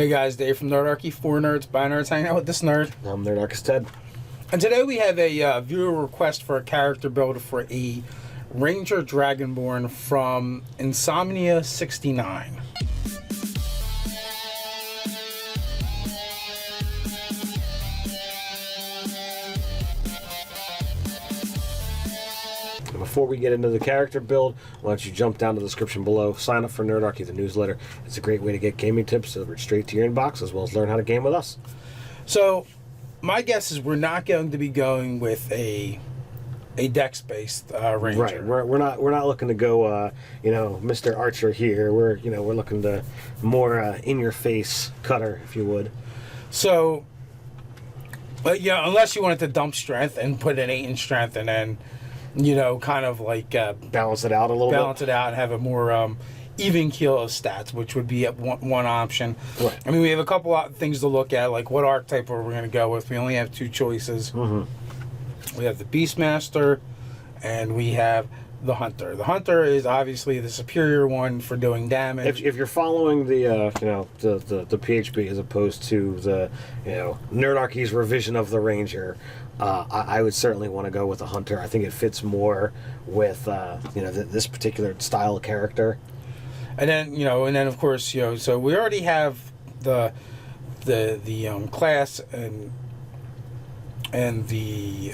Hey guys, Dave from Nerdarchy, 4 nerds, by nerds, hanging out with this nerd. I'm Nerdarchist Ted. And today we have a viewer request for a character build for a Ranger Dragonborn from Insomnia 69. Before we get into the character build, why don't you jump down to the description below, sign up for Nerdarchy, the newsletter. It's a great way to get gaming tips delivered straight to your inbox, as well as learn how to game with us. So, my guess is we're not going to be going with a dex-based Ranger. Right. We're not looking to go, Mr. Archer here. We're looking to more in-your-face cutter, if you would. So, but yeah, unless you wanted to dump strength and put an 8 in strength and then, kind of like balance it out a little bit. Balance it out and have a more even keel of stats, which would be one option. Right. I mean, we have a couple of things to look at, like what archetype are we going to go with. We only have 2 choices. Mm-hmm. We have the Beastmaster, and we have the Hunter. The Hunter is obviously the superior one for doing damage. If you're following the the PHB as opposed to the Nerdarchy's revision of the Ranger, I would certainly want to go with the Hunter. I think it fits more with this particular style of character. And then of course so we already have the class and the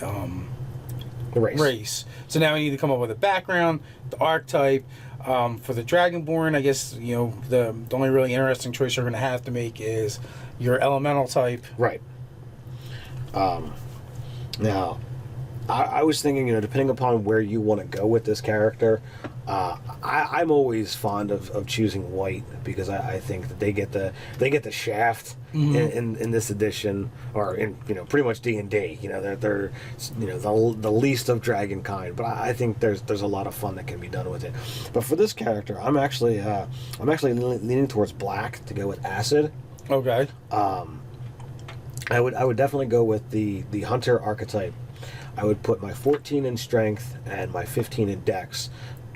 race. So now we need to come up with a background, the archetype. For the Dragonborn, I guess the only really interesting choice you're going to have to make is your elemental type. Right. Now, I was thinking, depending upon where you want to go with this character, I'm always fond of choosing white because I think that they get the shaft in this edition, or in pretty much D&D. They're the least of dragon kind, but I think there's a lot of fun that can be done with it. But for this character, I'm actually leaning towards black to go with acid. Okay. I would definitely go with the Hunter archetype. I would put my 14 in strength and my 15 in dex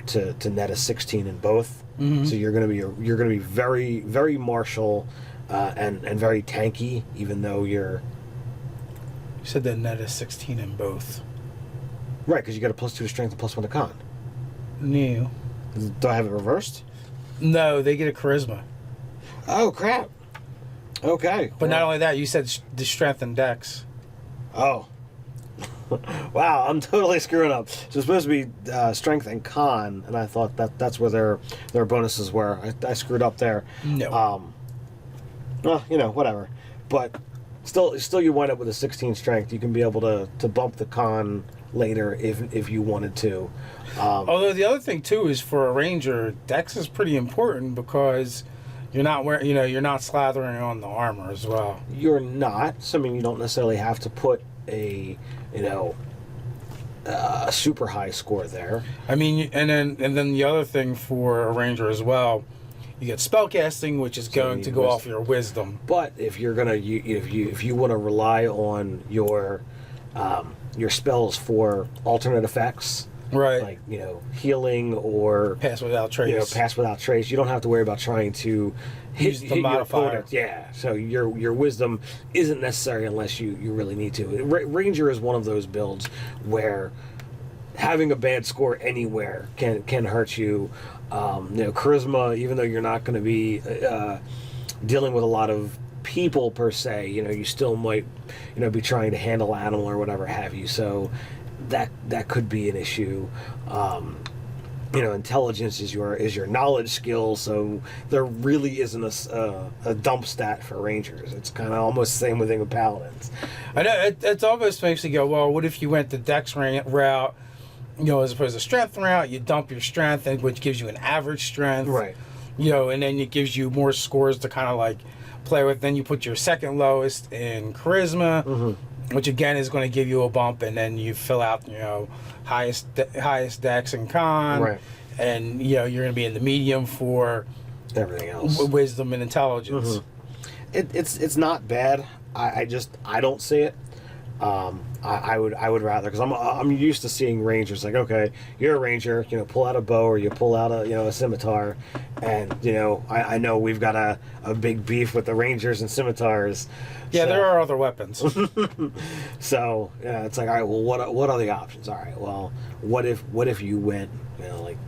to net a 16 in both. Mm-hmm. So you're gonna be very, very martial and very tanky, even though you're. You said that net a 16 in both. Right, because you got a +2 to strength and +1 to con. No. Do I have it reversed? No, they get a charisma. Oh crap. Okay. But not only that, you said the strength and dex. Oh. Wow, I'm totally screwing up. So it's supposed to be strength and con, and I thought that's where their bonuses were. I screwed up there. No. Well, whatever. But still, you wind up with a 16 strength. You can be able to bump the con later if you wanted to. Although the other thing too is for a ranger, dex is pretty important because you're not wearing, you're not slathering on the armor as well. You're not. So I mean, you don't necessarily have to put a super high score there. I mean, and then the other thing for a ranger as well, you get spellcasting, which is going to go off your wisdom. But if you're gonna, if you want to rely on your spells for alternate effects, right? Like healing or pass without trace. Pass without trace. You don't have to worry about trying to hit the modifier. Yeah. So your wisdom isn't necessary unless you really need to. Ranger is one of those builds where having a bad score anywhere can hurt you. Charisma, even though you're not going to be dealing with a lot of people per se, you still might be trying to handle animal or whatever have you. So that could be an issue. Intelligence is your knowledge skill, so there really isn't a dump stat for rangers. It's kind of almost the same thing with paladins. I know it almost makes you go, well, what if you went the dex route, as opposed to strength route? You dump your strength, which gives you an average strength, right? And then it gives you more scores to kind of like play with. Then you put your second lowest in charisma. Mm-hmm. Which again is going to give you a bump, and then you fill out, highest dex and con, right? And you're going to be in the medium for everything else, wisdom and intelligence. Mm-hmm. It's not bad. I don't see it. I would rather, because I'm used to seeing rangers like, okay, you're a ranger, pull out a bow or you pull out a scimitar, and I know we've got a big beef with the rangers and scimitars. Yeah, so, there are other weapons. So it's like, all right, well, what are the options? All right, well, what if you went, like,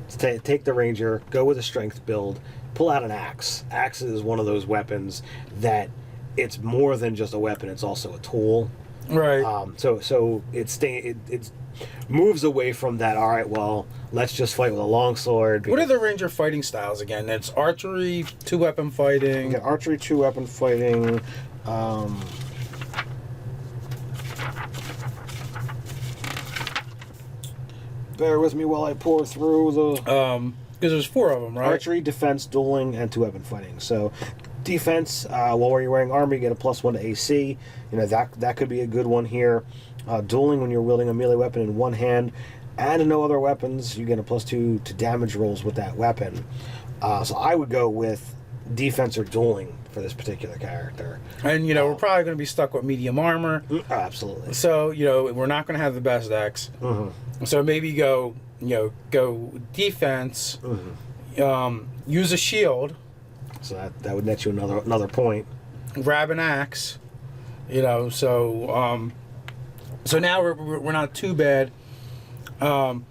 take the ranger, go with a strength build, pull out an axe. Axe is one of those weapons that it's more than just a weapon; it's also a tool. Right. So it moves away from that. All right, well, let's just fight with a longsword. What are the ranger fighting styles again? It's archery, 2-weapon fighting. Yeah, archery, 2-weapon fighting. Bear with me while I pour through the. Because there's 4 of them, right? Archery, defense, dueling, and 2-weapon fighting. So, defense, while you're wearing armor, you get a +1 to AC. That could be a good one here. Dueling, when you're wielding a melee weapon in one hand and no other weapons, you get a +2 to damage rolls with that weapon. So I would go with defense or dueling for this particular character. And, we're probably going to be stuck with medium armor. Absolutely. So, we're not going to have the best decks. Mm-hmm. So maybe go defense, use a shield. So that would net you another point. Grab an axe, so now we're not too bad. I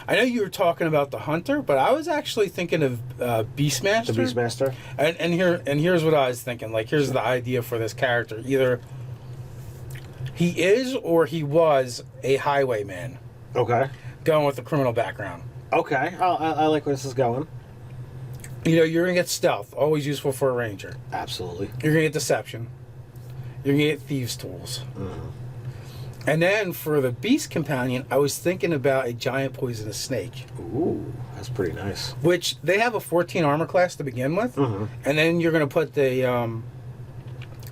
know you were talking about the hunter, but I was actually thinking of Beastmaster. The Beastmaster. And here's what I was thinking. Like, here's the idea for this character: either he is or he was a highwayman. Okay. Going with a criminal background. Okay, I like where this is going. You're gonna get stealth, always useful for a ranger. Absolutely. You're gonna get deception. You're gonna get thieves' tools. Mm-hmm. And then for the beast companion, I was thinking about a giant poisonous snake. Ooh, that's pretty nice. Which they have a 14 armor class to begin with, and then you're gonna put the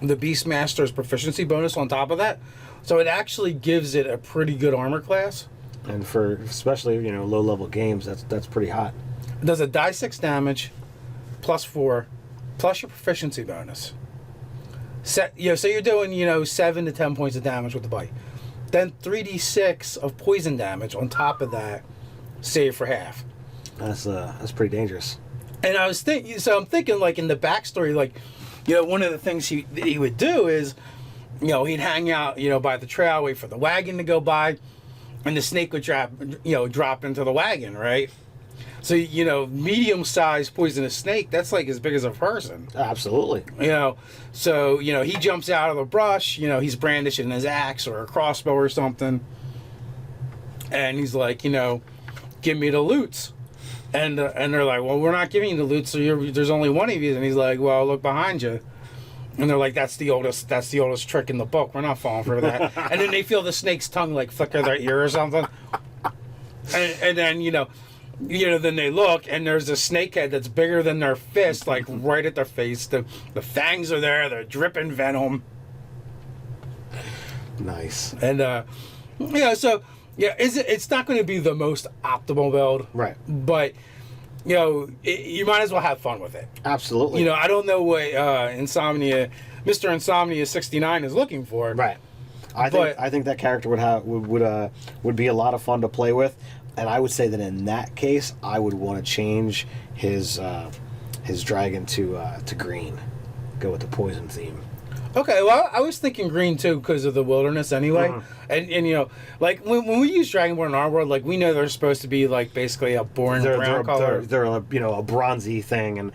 Beastmaster's proficiency bonus on top of that, so it actually gives it a pretty good armor class. And for especially low level games, that's pretty hot. It does a die 6 damage, +4, plus your proficiency bonus. So you're doing 7 to 10 points of damage with the bite. Then 3d6 of poison damage on top of that, save for half. That's pretty dangerous. And I was I'm thinking like in the backstory, like one of the things he would do is, he'd hang out by the trail, wait for the wagon to go by, and the snake would drop into the wagon, right? So, medium-sized poisonous snake, that's like as big as a person. Absolutely. So, he jumps out of the brush, he's brandishing his axe or a crossbow or something. And he's like, give me the loots. And they're like, well, we're not giving you the loots, so there's only one of you. And he's like, well, look behind you. And they're like, that's the oldest trick in the book. We're not falling for that. And then they feel the snake's tongue like flicker their ear or something. And then, then they look, and there's a snake head that's bigger than their fist, like right at their face. The fangs are there; they're dripping venom. Nice. And it's not going to be the most optimal build, Right? But you might as well have fun with it. Absolutely. I don't know what Mr. Insomnia 69 is looking for. Right. I think that character would be a lot of fun to play with. And I would say that in that case, I would want to change his dragon to green. Go with the poison theme. Okay, well, I was thinking green too because of the wilderness anyway. And like when we use Dragonborn in our world, like we know they're supposed to be like basically a boring brown color. They're a bronzy thing, and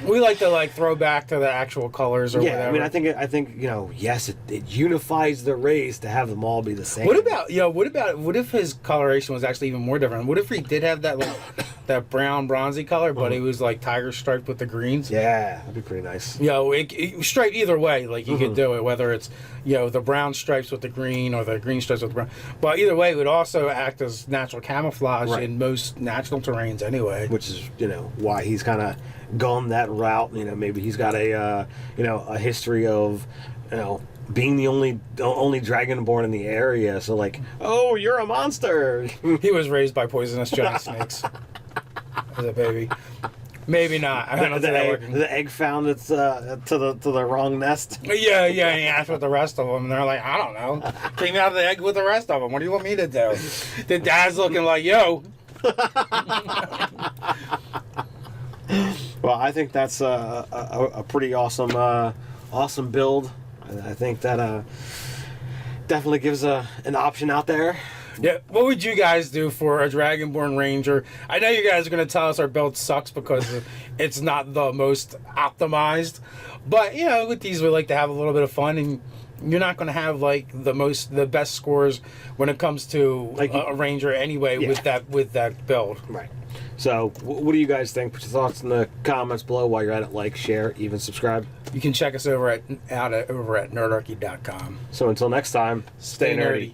we like to throw back to the actual colors or whatever. I mean, I think yes, it unifies the race to have them all be the same. What if his coloration was actually even more different? What if he did have that that brown bronzy color, but it was like tiger striped with the greens? Yeah, that'd be pretty nice. It striped either way. Like you could do it, whether it's the brown stripes with the green or the green stripes with the brown. But either way, it would also act as natural camouflage in most natural terrains anyway. Which is why he's kind of gone that route. Maybe he's got a history of being the only Dragonborn in the area. So like, oh, you're a monster. He was raised by poisonous giant snakes as a baby. Maybe not. I don't see that working. The egg found its to the wrong nest. Yeah, and he asked with the rest of them, and they're like, I don't know. Came out of the egg with the rest of them. What do you want me to do? The dad's looking like, yo. Well, I think that's a pretty awesome awesome build. I think that definitely gives an option out there. Yeah, what would you guys do for a Dragonborn Ranger? I know you guys are going to tell us our build sucks because it's not the most optimized, but you know, with these we like to have a little bit of fun, and you're not going to have like the best scores when it comes to like a Ranger anyway. Yeah. with that build. Right. So, what do you guys think? Put your thoughts in the comments below. While you're at it, like, share, even subscribe. You can check us over at nerdarchy.com. So until next time, stay nerdy.